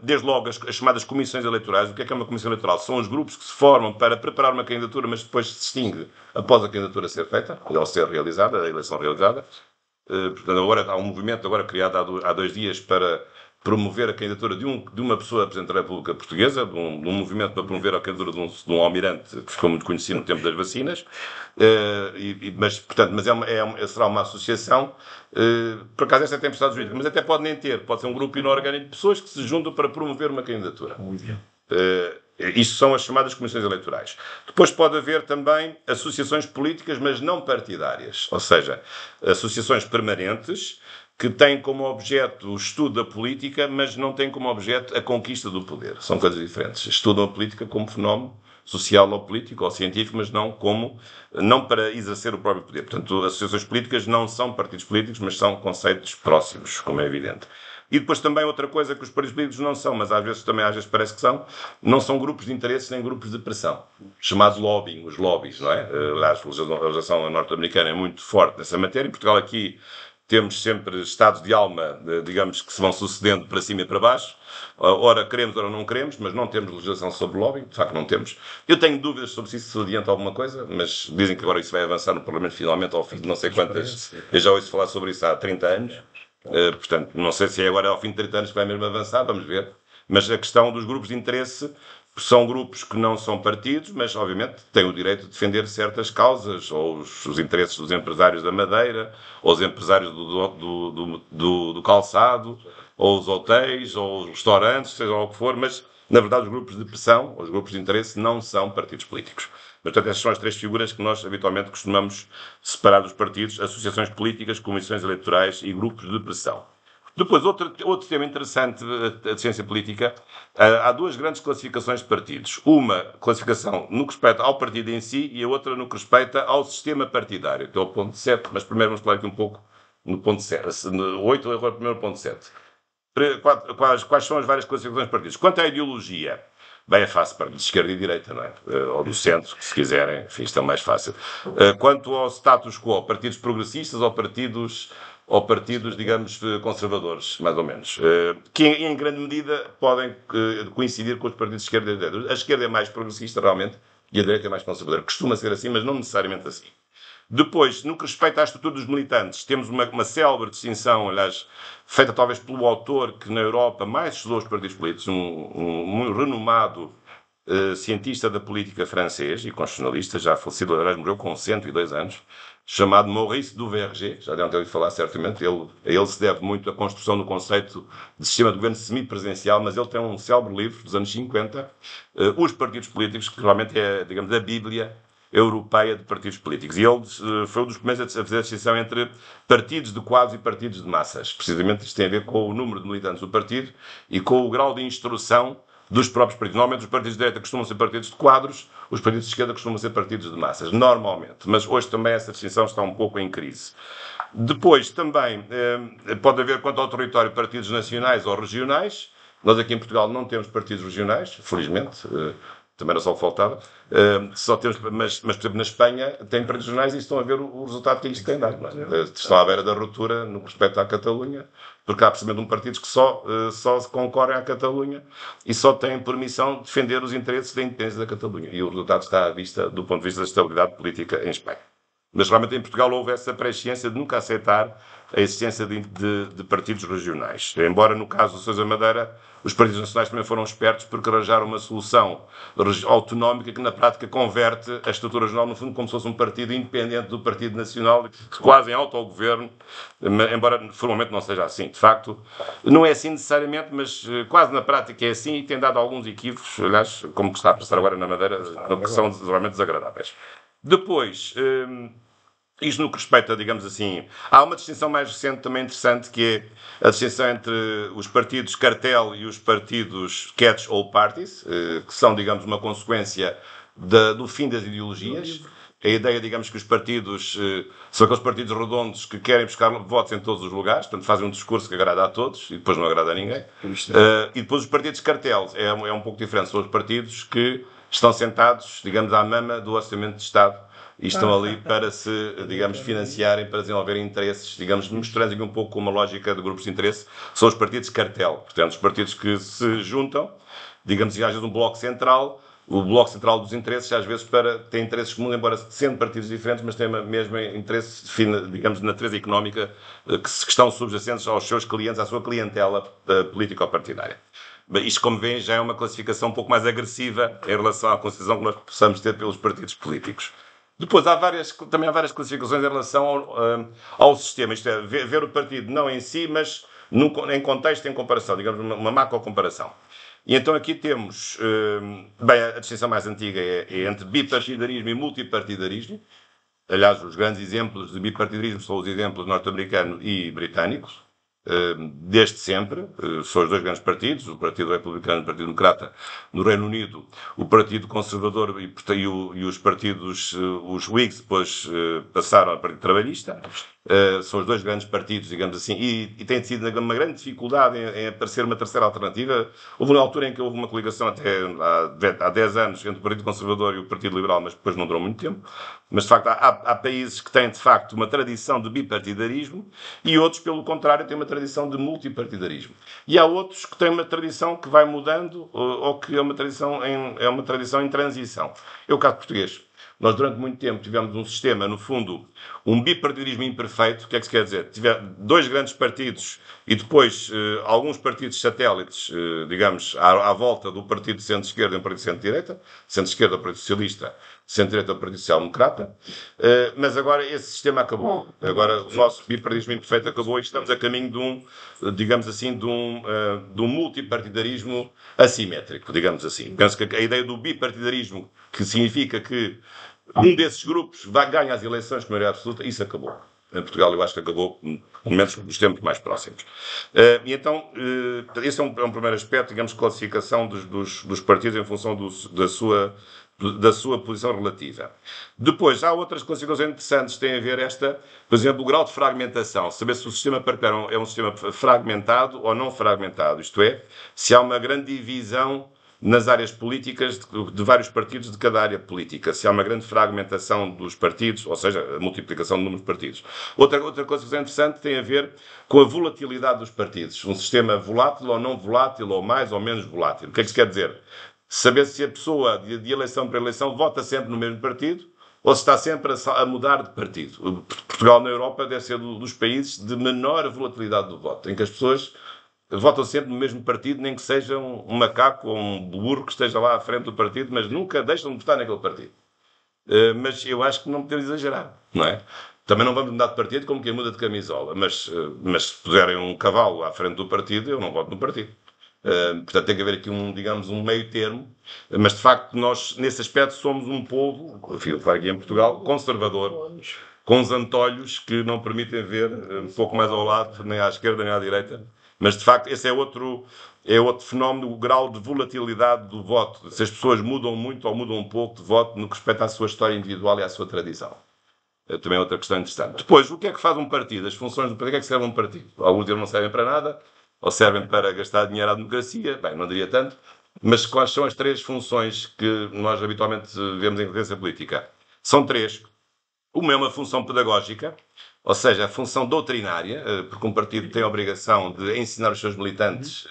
Desde logo as chamadas comissões eleitorais. O que é uma comissão eleitoral? São os grupos que se formam para preparar uma candidatura, mas depois se extingue após a candidatura ser feita, ou ser realizada, a eleição realizada. Portanto, agora há um movimento criado há 2 dias para promover a candidatura de uma pessoa a Presidente da República Portuguesa, de um movimento para promover a candidatura de um almirante que ficou muito conhecido no tempo das vacinas, mas será uma associação, por acaso esta tem Estados Unidos, mas até pode nem ter, pode ser um grupo inorgânico de pessoas que se juntam para promover uma candidatura. Isto são as chamadas comissões eleitorais. Depois pode haver também associações políticas, mas não partidárias, ou seja, associações permanentes que têm como objeto o estudo da política, mas não têm como objeto a conquista do poder. São coisas diferentes. Estudam a política como fenómeno social ou político ou científico, mas não para exercer o próprio poder. Portanto, associações políticas não são partidos políticos, mas são conceitos próximos, como é evidente. E depois também outra coisa que os partidos políticos não são, mas às vezes parece que são, não são grupos de interesse nem grupos de pressão. Chamado lobbying, os lobbies, não é? Aliás, a legislação norte-americana é muito forte nessa matéria. Em Portugal aqui temos sempre estados de alma, digamos, que se vão sucedendo para cima e para baixo. Ora queremos, ora não queremos, mas não temos legislação sobre lobbying, de facto não temos. Eu tenho dúvidas sobre se isso adianta alguma coisa, mas dizem que agora isso vai avançar no Parlamento finalmente ao fim de não sei quantas. Eu já ouço falar sobre isso há 30 anos. Portanto, não sei se é agora ao fim de 30 anos que vai mesmo avançar, vamos ver. Mas a questão dos grupos de interesse são grupos que não são partidos, mas obviamente têm o direito de defender certas causas, ou os interesses dos empresários da madeira, ou os empresários do calçado, ou os hotéis, ou os restaurantes, seja lá o que for, mas na verdade os grupos de pressão, os grupos de interesse não são partidos políticos. Portanto, essas são as 3 figuras que nós habitualmente costumamos separar dos partidos: associações políticas, comissões eleitorais e grupos de pressão. Depois, outro tema interessante da ciência política, há 2 grandes classificações de partidos. Uma classificação no que respeita ao partido em si e a outra no que respeita ao sistema partidário. Então, o ponto 7, mas primeiro vamos falar aqui um pouco no ponto 7. No 8, agora primeiro ponto 7. Quais são as várias classificações de partidos? Quanto à ideologia, bem, é fácil para de esquerda e direita, não é? Ou do centro, se quiserem, enfim, isto é mais fácil. Quanto ao status quo, partidos progressistas ou partidos ou partidos, digamos, conservadores, mais ou menos, que em grande medida podem coincidir com os partidos de esquerda e de direita. A esquerda é mais progressista, realmente, e a direita é mais conservadora. Costuma ser assim, mas não necessariamente assim. Depois, no que respeita à estrutura dos militantes, temos uma célebre distinção, aliás, feita talvez pelo autor que na Europa mais estudou os partidos políticos, um renomado cientista da política francês e constitucionalista, já falecido, aliás, morreu com 102 anos, chamado Maurice Duverger, já devem ter ouvido falar certamente. A ele se deve muito a construção do conceito de sistema de governo semipresidencial, mas ele tem um célebre livro dos anos 50, Os Partidos Políticos, que realmente é, digamos, a Bíblia europeia de partidos políticos. E ele foi um dos primeiros a fazer a distinção entre partidos de quadros e partidos de massas. Precisamente isto tem a ver com o número de militantes do partido e com o grau de instrução dos próprios partidos. Normalmente os partidos de direita costumam ser partidos de quadros, os partidos de esquerda costumam ser partidos de massas, normalmente. Mas hoje também essa distinção está um pouco em crise. Depois também pode haver, quanto ao território, partidos nacionais ou regionais. Nós aqui em Portugal não temos partidos regionais, felizmente. Também era só o que faltava. Só temos, mas, por exemplo, na Espanha tem partidos regionais e estão a ver o resultado que isto tem dado. Estão à beira da ruptura no que respeita à Catalunha, porque há precisamente partidos que só concorrem à Catalunha e só têm por missão defender os interesses da independência da Catalunha. E o resultado está à vista do ponto de vista da estabilidade política em Espanha. Mas realmente em Portugal houve essa presciência de nunca aceitar a existência de partidos regionais. Embora no caso do Sousa Madeira, os partidos nacionais também foram espertos porque arranjaram uma solução autonómica que na prática converte a estrutura regional no fundo como se fosse um partido independente do Partido Nacional, quase em autogoverno, embora formalmente não seja assim. De facto, não é assim necessariamente, mas quase na prática é assim e tem dado alguns equívocos, aliás, como que está a passar agora na Madeira, que são realmente desagradáveis. Depois, isto no que respeita, digamos assim, há uma distinção mais recente também interessante, que é a distinção entre os partidos cartel e os partidos catch-all parties, que são, digamos, uma consequência do fim das ideologias. A ideia, digamos, que os partidos são aqueles partidos redondos que querem buscar votos em todos os lugares, portanto fazem um discurso que agrada a todos e depois não agrada a ninguém. E depois os partidos cartel é um pouco diferente, são os partidos que estão sentados, digamos, à mama do orçamento de Estado e estão ali para se, digamos, financiarem, para desenvolverem interesses, digamos, misturando um pouco com uma lógica de grupos de interesse, são os partidos cartel. Portanto, os partidos que se juntam, digamos, e às vezes um bloco central, o bloco central dos interesses, às vezes tem interesses comuns, embora sendo partidos diferentes, mas têm o mesmo interesse, digamos, de natureza económica, que estão subjacentes aos seus clientes, à sua clientela político-partidária. Isto, como veem, já é uma classificação um pouco mais agressiva em relação à concepção que nós possamos ter pelos partidos políticos. Depois, também há várias classificações em relação ao sistema. Isto é, ver o partido não em si, mas em contexto, em comparação, digamos, uma macro-comparação. E então aqui temos, a distinção mais antiga é entre bipartidarismo e multipartidarismo. Aliás, os grandes exemplos de bipartidarismo são os exemplos norte-americano e britânico. Desde sempre, são os dois grandes partidos, o Partido Republicano e o Partido Democrata no Reino Unido, o Partido Conservador e os partidos, os Whigs, depois passaram ao Partido Trabalhista. São os dois grandes partidos, digamos assim, e tem sido uma grande dificuldade em aparecer uma terceira alternativa. Houve uma altura em que houve uma coligação até há 10 anos entre o Partido Conservador e o Partido Liberal, mas depois não durou muito tempo. Mas, de facto, há países que têm, de facto, uma tradição de bipartidarismo e outros, pelo contrário, têm uma tradição de multipartidarismo. E há outros que têm uma tradição que vai mudando ou que é uma tradição em transição. É o caso português. Nós, durante muito tempo, tivemos um sistema, no fundo, um bipartidarismo imperfeito. O que é que se quer dizer? Tivemos dois grandes partidos e depois alguns partidos satélites, digamos, à volta do partido de centro-esquerda e um partido de centro-direita. Centro-esquerda, o Partido Socialista, centro-direita, o Partido Social Democrata. Mas agora esse sistema acabou. Agora o nosso bipartidarismo imperfeito acabou e estamos a caminho de um multipartidarismo assimétrico, digamos assim. Penso que a ideia do bipartidarismo, que significa que um desses grupos ganha as eleições com maioria absoluta, isso acabou. Em Portugal eu acho que acabou, pelo menos nos tempos mais próximos. E então, esse é um primeiro aspecto, digamos, de classificação dos partidos em função da sua posição relativa. Depois, há outras classificações interessantes que têm a ver por exemplo, o grau de fragmentação. Saber se o sistema partidário é um sistema fragmentado ou não fragmentado. Isto é, se há uma grande divisão nas áreas políticas de vários partidos de cada área política. Se há uma grande fragmentação dos partidos, ou seja, a multiplicação do número de partidos. Outra coisa que é interessante tem a ver com a volatilidade dos partidos. Um sistema volátil ou não volátil, ou mais ou menos volátil. O que é que isso quer dizer? Saber se a pessoa, de eleição para eleição, vota sempre no mesmo partido ou se está sempre a mudar de partido. Portugal, na Europa, deve ser dos países de menor volatilidade do voto, em que as pessoas votam sempre no mesmo partido, nem que seja um macaco ou um burro que esteja lá à frente do partido, mas nunca deixam de votar naquele partido. Mas eu acho que não podemos exagerar, não é? Também não vamos mudar de partido como quem muda de camisola, mas se puserem um cavalo à frente do partido, eu não voto no partido. Portanto, tem que haver aqui digamos, um meio termo, mas de facto nós, nesse aspecto, somos um povo, aqui em Portugal, conservador, com os antolhos que não permitem ver um pouco mais ao lado, nem à esquerda nem à direita. Mas, de facto, esse é outro fenómeno, o grau de volatilidade do voto. Se as pessoas mudam muito ou mudam um pouco de voto no que respeita à sua história individual e à sua tradição. Também é outra questão interessante. Depois, o que é que faz um partido? As funções do partido, o que é que serve um partido? Alguns deles não servem para nada, ou servem para gastar dinheiro à democracia, bem, não diria tanto, mas quais são as 3 funções que nós habitualmente vemos em inteligência política? São 3. Uma é uma função pedagógica, ou seja, a função doutrinária, porque um partido tem a obrigação de ensinar os seus militantes,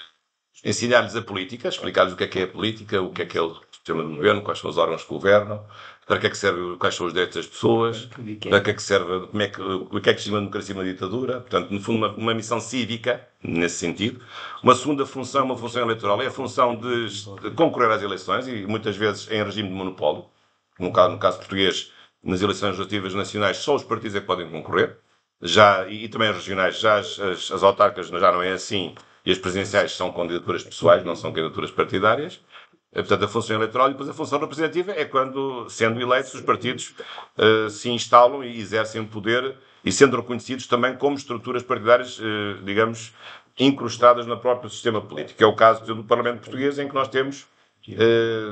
ensinar-lhes a política, explicar-lhes o que é a política, o que é o sistema de governo, quais são os órgãos que governam, para que é que serve, quais são os direitos das pessoas, para que é que serve, o que é que se chama a democracia e uma ditadura. Portanto, no fundo, uma missão cívica, nesse sentido. Uma segunda função, uma função eleitoral, é a função de concorrer às eleições, e muitas vezes em regime de monopólio. No caso português, nas eleições legislativas nacionais, só os partidos é que podem concorrer. E também as regionais, já as autárquicas já não é assim, e as presidenciais são candidaturas pessoais, não são candidaturas partidárias. Portanto, a função eleitoral e depois a função representativa é quando, sendo eleitos, os partidos se instalam e exercem o poder e sendo reconhecidos também como estruturas partidárias, digamos, incrustadas no próprio sistema político. É o caso do Parlamento Português, em que nós temos,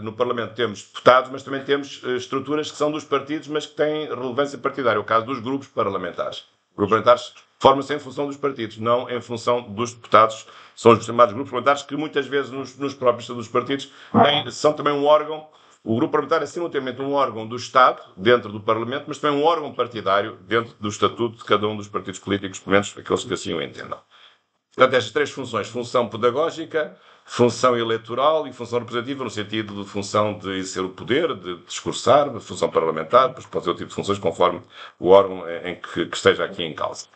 no Parlamento temos deputados, mas também temos estruturas que são dos partidos, mas que têm relevância partidária. É o caso dos grupos parlamentares. Os grupos parlamentares formam-se em função dos partidos, não em função dos deputados. São os chamados grupos parlamentares que muitas vezes nos próprios dos partidos são também um órgão. O grupo parlamentar é simultaneamente um órgão do Estado, dentro do Parlamento, mas também um órgão partidário dentro do estatuto de cada um dos partidos políticos, pelo menos aqueles que assim o entendam. Portanto, estas 3 funções, função pedagógica, função eleitoral e função representativa, no sentido de função de exercer o poder, de discursar, função parlamentar, depois pode ser outro tipo de funções, conforme o órgão em que esteja aqui em causa.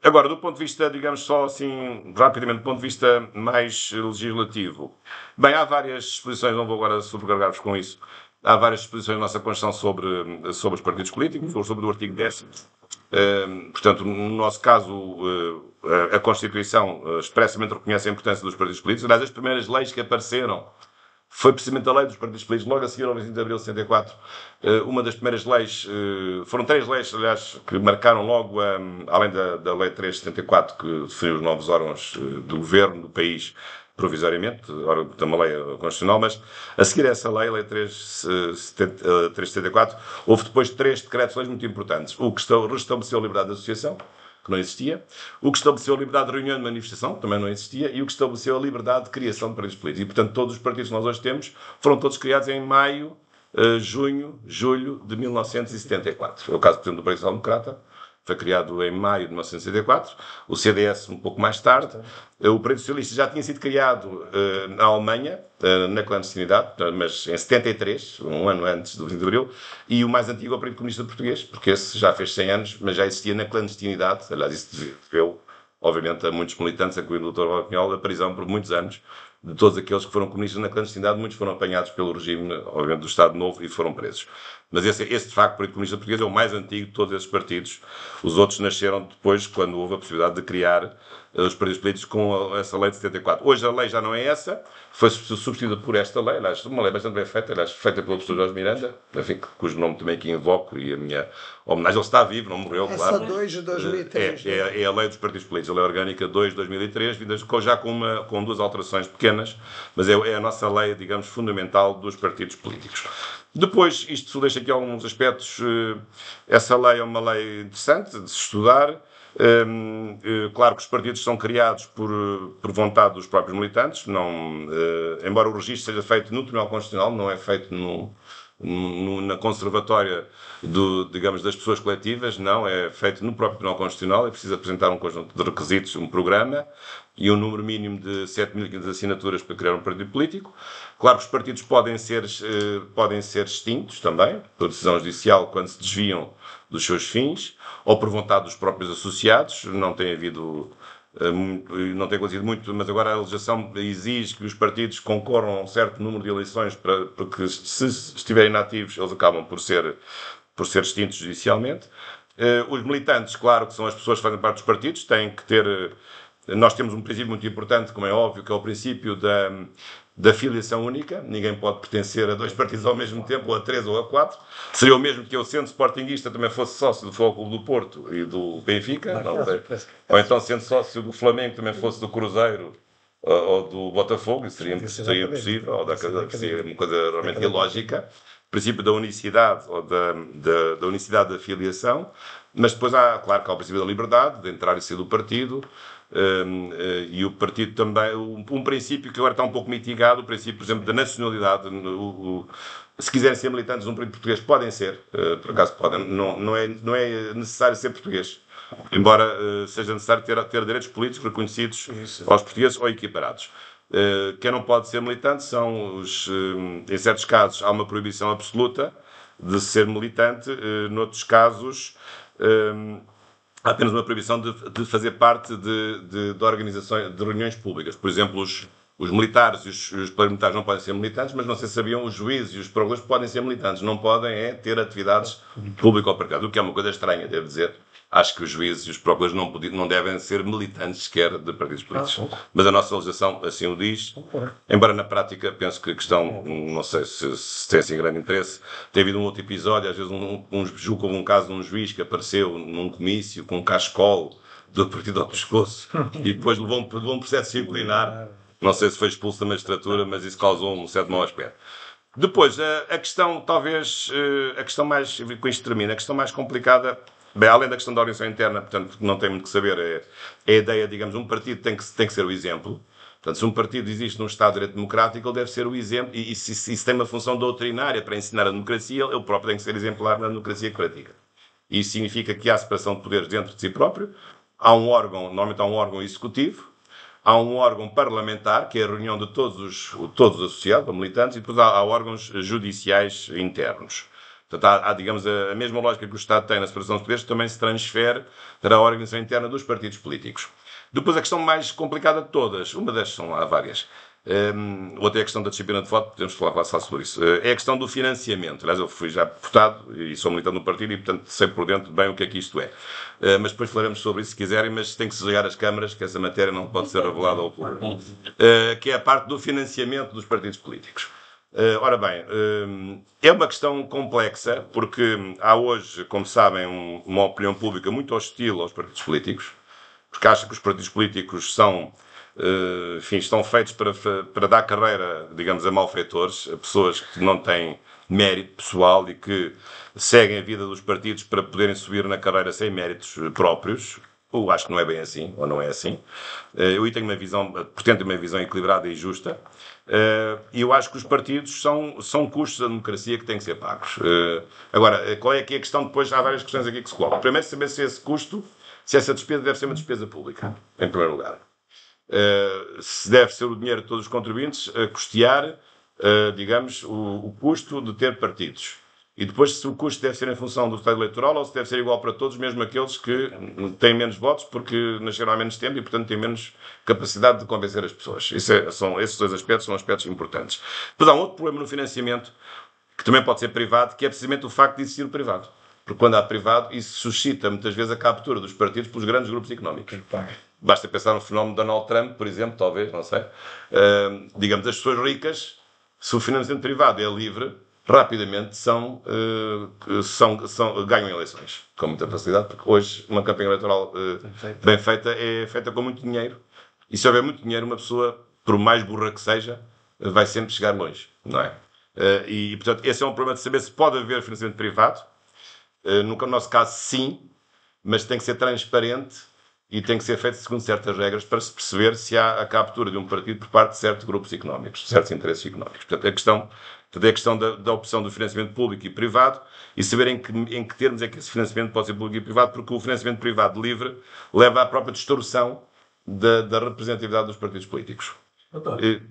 Agora, do ponto de vista, digamos só assim, rapidamente, do ponto de vista mais legislativo, bem, há várias exposições, não vou agora sobrecarregar-vos com isso, há várias exposições na nossa Constituição sobre os partidos políticos, sobre o artigo 10º. Portanto, no nosso caso, a Constituição expressamente reconhece a importância dos partidos políticos. Aliás, as primeiras leis que apareceram foi precisamente a lei dos partidos políticos, logo a seguir ao 25 de abril de 64. Uma das primeiras leis, foram 3 leis, aliás, que marcaram logo, além da lei 374, que definiu os novos órgãos do governo do país, provisoriamente, tem uma lei constitucional, mas a seguir a essa lei, a lei 374, houve depois 3 decretos-leis muito importantes. O que restabeleceu a liberdade de associação, que não existia, o que estabeleceu a liberdade de reunião e de manifestação, que também não existia, e o que estabeleceu a liberdade de criação de partidos políticos. E, portanto, todos os partidos que nós hoje temos foram todos criados em maio, junho, julho de 1974. É o caso, por exemplo, do Partido Social Democrata, foi criado em maio de 1964, o CDS um pouco mais tarde, o Partido Socialista já tinha sido criado na Alemanha, na clandestinidade, mas em 73, um ano antes do 20 de Abril, e o mais antigo é o Partido Comunista Português, porque esse já fez 100 anos, mas já existia na clandestinidade. Aliás, isso deveu, obviamente, a muitos militantes, incluindo o Dr. Roquinhol, a prisão por muitos anos de todos aqueles que foram comunistas na clandestinidade. Muitos foram apanhados pelo regime, obviamente, do Estado Novo e foram presos. Mas esse de facto, o Partido Comunista Português é o mais antigo de todos esses partidos. Os outros nasceram depois, quando houve a possibilidade de criar os partidos políticos com essa lei de 74. Hoje a lei já não é essa, foi substituída por esta lei, aliás, uma lei bastante bem feita, aliás, feita pelo professor Jorge Miranda, enfim, cujo nome também aqui invoco, e a minha homenagem, ele está vivo, não morreu, claro. Essa 2 de 2003. É a lei dos partidos políticos, a lei orgânica 2 de 2003, já com 2 alterações pequenas, mas é a nossa lei, digamos, fundamental dos partidos políticos. Depois, isto deixa aqui alguns aspectos. Essa lei é uma lei interessante de se estudar. Claro que os partidos são criados por vontade dos próprios militantes, embora o registro seja feito no Tribunal Constitucional, não é feito na conservatória digamos, das pessoas coletivas, não, é feito no próprio Tribunal Constitucional, é preciso apresentar um conjunto de requisitos, um programa e um número mínimo de 7.500 assinaturas para criar um partido político. Claro que os partidos podem ser extintos também, por decisão judicial, quando se desviam dos seus fins, ou por vontade dos próprios associados. Não tem acontecido muito, mas agora a legislação exige que os partidos concorram a um certo número de eleições, porque se estiverem inativos, eles acabam por ser extintos judicialmente. Os militantes, claro, que são as pessoas que fazem parte dos partidos, têm que ter... Nós temos um princípio muito importante, como é óbvio, que é o princípio da filiação única. Ninguém pode pertencer a 2 partidos ao mesmo tempo, ou a 3 ou a 4. Seria o mesmo que eu, sendo sportinguista, também fosse sócio do Futebol Clube do Porto e do Benfica. Ou então, sendo sócio do Flamengo, também fosse do Cruzeiro ou do Botafogo. Isso seria impossível, ou seria uma coisa realmente ilógica. O princípio da unicidade, ou da unicidade da filiação. Mas depois claro que há o princípio da liberdade, de entrar e sair do partido. E o partido também, um princípio que agora está um pouco mitigado, o princípio, por exemplo, da nacionalidade. Se quiserem ser militantes de um partido português, podem ser, por acaso podem, não é necessário ser português, embora seja necessário ter direitos políticos reconhecidos aos portugueses ou equiparados. Quem não pode ser militante são em certos casos há uma proibição absoluta de ser militante, noutros casos há apenas uma proibição de fazer parte de organizações, de reuniões públicas. Por exemplo, os militares e os paramilitares não podem ser militantes, mas não sei se sabiam, os juízes e os procuradores podem ser militantes. Não podem ter atividades público-partidárias, o que é uma coisa estranha, devo dizer. Acho que os juízes e os procuradores não devem ser militantes sequer de partidos políticos. Mas a nossa legislação assim o diz. Embora na prática, penso que a questão, não sei se tem assim grande interesse, tem havido um outro episódio, às vezes julgo um caso de um juiz que apareceu num comício com um cachecol do partido ao pescoço e depois levou um processo disciplinar. Não sei se foi expulso da magistratura, mas isso causou um certo mau aspecto. Depois, a questão, talvez, a questão mais, com isto termina, a questão mais complicada, bem, além da questão da organização interna, portanto, não tem muito que saber, é a ideia, digamos, um partido tem que ser o exemplo. Portanto, se um partido existe num Estado de Direito Democrático, ele deve ser o exemplo, e se tem uma função doutrinária para ensinar a democracia, ele próprio tem que ser exemplar na democracia que pratica. Isso significa que há separação de poderes dentro de si próprio, normalmente há um órgão executivo, há um órgão parlamentar, que é a reunião de todos os associados, ou militantes, e depois há órgãos judiciais internos. Portanto, há, digamos, a mesma lógica que o Estado tem na separação de poderes, também se transfere para a organização interna dos partidos políticos. Depois, a questão mais complicada de todas, uma das há várias, outra é a questão da disciplina de voto, podemos falar sobre isso, é a questão do financiamento. Aliás, eu fui já deputado e sou militante no partido e, portanto, sei por dentro bem o que é que isto é. Mas depois falaremos sobre isso se quiserem, mas tem que se ligar as câmaras, que essa matéria não pode ser revelada ao público. Que é a parte do financiamento dos partidos políticos. Ora bem, é uma questão complexa, porque há hoje, como sabem, uma opinião pública muito hostil aos partidos políticos, porque acha que os partidos políticos estão feitos para dar carreira, digamos, a malfeitores, a pessoas que não têm mérito pessoal e que seguem a vida dos partidos para poderem subir na carreira sem méritos próprios. Eu acho que não é bem assim, ou não é assim. Eu tenho pretendo ter uma visão equilibrada e justa. E eu acho que os partidos são custos da democracia que têm que ser pagos. Agora, qual é aqui a questão? Depois há várias questões aqui que se colocam. Primeiro, saber se esse custo, se essa despesa deve ser uma despesa pública, em primeiro lugar. Se deve ser o dinheiro de todos os contribuintes a custear, digamos, o custo de ter partidos. E depois se o custo deve ser em função do estado eleitoral ou se deve ser igual para todos, mesmo aqueles que têm menos votos porque nasceram há menos tempo e, portanto, têm menos capacidade de convencer as pessoas. Esses dois aspectos são aspectos importantes. Depois há um outro problema no financiamento, que também pode ser privado, que é precisamente o facto de existir o privado. Porque quando há privado, isso suscita muitas vezes a captura dos partidos pelos grandes grupos económicos. Basta pensar no fenómeno de Donald Trump, por exemplo, talvez, não sei. Digamos, as pessoas ricas, se o financiamento privado é livre, rapidamente ganham eleições com muita facilidade, porque hoje uma campanha eleitoral bem feita é feita com muito dinheiro. E se houver muito dinheiro, uma pessoa, por mais burra que seja, vai sempre chegar longe, não é? E, portanto, esse é um problema de saber se pode haver financiamento privado. No nosso caso, sim. mas tem que ser transparente e tem que ser feito segundo certas regras para se perceber se há a captura de um partido por parte de certos grupos económicos, de certos interesses económicos. Portanto, é a questão da opção do financiamento público e privado e saber em que termos é que esse financiamento pode ser público e privado, porque o financiamento privado livre leva à própria distorção da representatividade dos partidos políticos.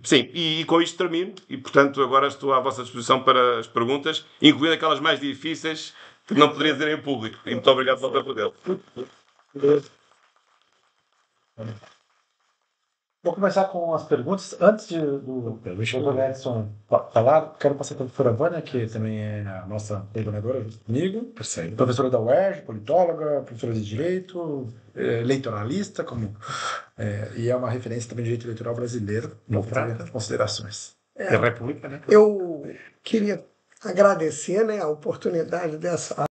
Sim, e com isto termino, e portanto agora estou à vossa disposição para as perguntas, incluindo aquelas mais difíceis que não poderia dizer em público. E muito obrigado pelo tempo dele. Vou começar com as perguntas. Antes do Dr. Edson falar, quero passar para a professora Vânia, que também é a nossa coordenadora junto comigo. Perfeito. Professora da UERJ, politóloga, professora de Direito, eleitoralista, e é uma referência também de direito eleitoral brasileiro. Vou fazer considerações. Da República, né? Eu queria agradecer, né, a oportunidade dessa